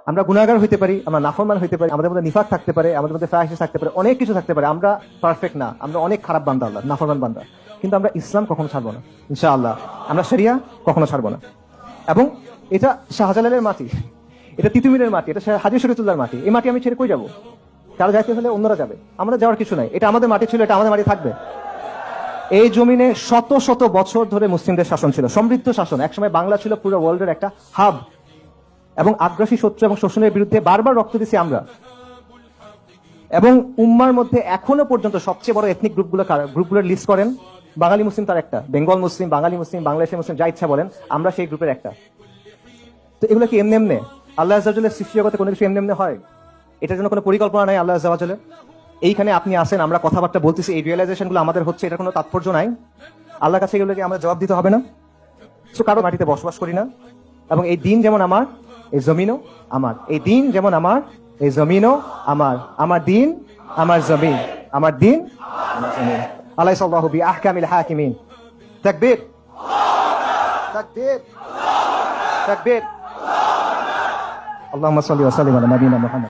আমরা গুনাহগার হইতে পারি, আমরা নাফরমান হইতে পারি, আমাদের মধ্যে নিফাক থাকতে পারে, আমাদের মধ্যে ফাহিশ থাকতে পারে, অনেক কিছু থাকতে পারে। আমরা পারফেক্ট না, আমরা অনেক খারাপ বান্দা, আল্লাহ নাফরমান বান্দা। কিন্তু আমরা ইসলাম কখনো ছাড়বো না ইনশাআল্লাহ। আমরা শরিয়া কখনো ছাড়বো না। এবং এটা শাহজালালের মাটি, এটা তিতুমিরের মাটি, এটা হাজী শরীয়তুল্লাহর মাটি। এই মাটি আমি ছেড়ে কই যাবো? কারো যাইতে হলে অন্যরা যাবে, আমরা যাওয়ার কিছু নাই। এটা আমাদের মাটি ছিল, এটা আমাদের মাটি থাকবে। এই জমিনে শত শত বছর ধরে মুসলিমদের শাসন ছিল, সমৃদ্ধ শাসন। একসময় বাংলা ছিল পুরো ওয়ার্ল্ডের একটা হাব। এবং আগ্রাসী শত্রু এবং শোষণের বিরুদ্ধে বারবার রক্ত দিছি আমরা। এবং উম্মার মধ্যে এখনো পর্যন্ত সবচেয়ে বড় এথনিক গ্রুপগুলোর লিস্ট করেন, বাঙালি মুসলিম তার একটা, বেঙ্গল মুসলিম, বাঙালি মুসলিম, বাংলাদেশের মুসলিম, যা ইচ্ছা বলেন, আমরা সেই গ্রুপের একটা। তো এগুলো কি এমনি এমনি আল্লাহ আযজা ওয়া জাল্লার সৃষ্টি জগতে কোনো কিছু এমনি এমনি হয়? এটার জন্য কোনো পরিকল্পনা নাই আল্লাহ আযজা ওয়া জাল্লার। এইখানে আপনি আসেন, আমরা কথাবার্তা বলতেছি, এই রিয়েলাইজেশন গুলো আমাদের হচ্ছে, এটার কোনো তাৎপর্য নাই? আল্লাহর কাছে এগুলোকে আমরা জবাব দিতে হবে না? সো কারো মাটিতে বসবাস করি না। এবং এই দিন যেমন আমার, এই জমিনও আমার। এই দিন যেমন আমার, এই জমিনও আমার। আমার দিন, আমার জমিন, আমার দিন, আমার জমিন। আলাইসাল্লাহু বিআহকামিল হাকিমিন। তাকবীর, তাকবীর, তাকবীর। আল্লাহুম্মা সাল্লি ওয়া সাল্লিম আলা নাবিয়িনা মুহাম্মদ।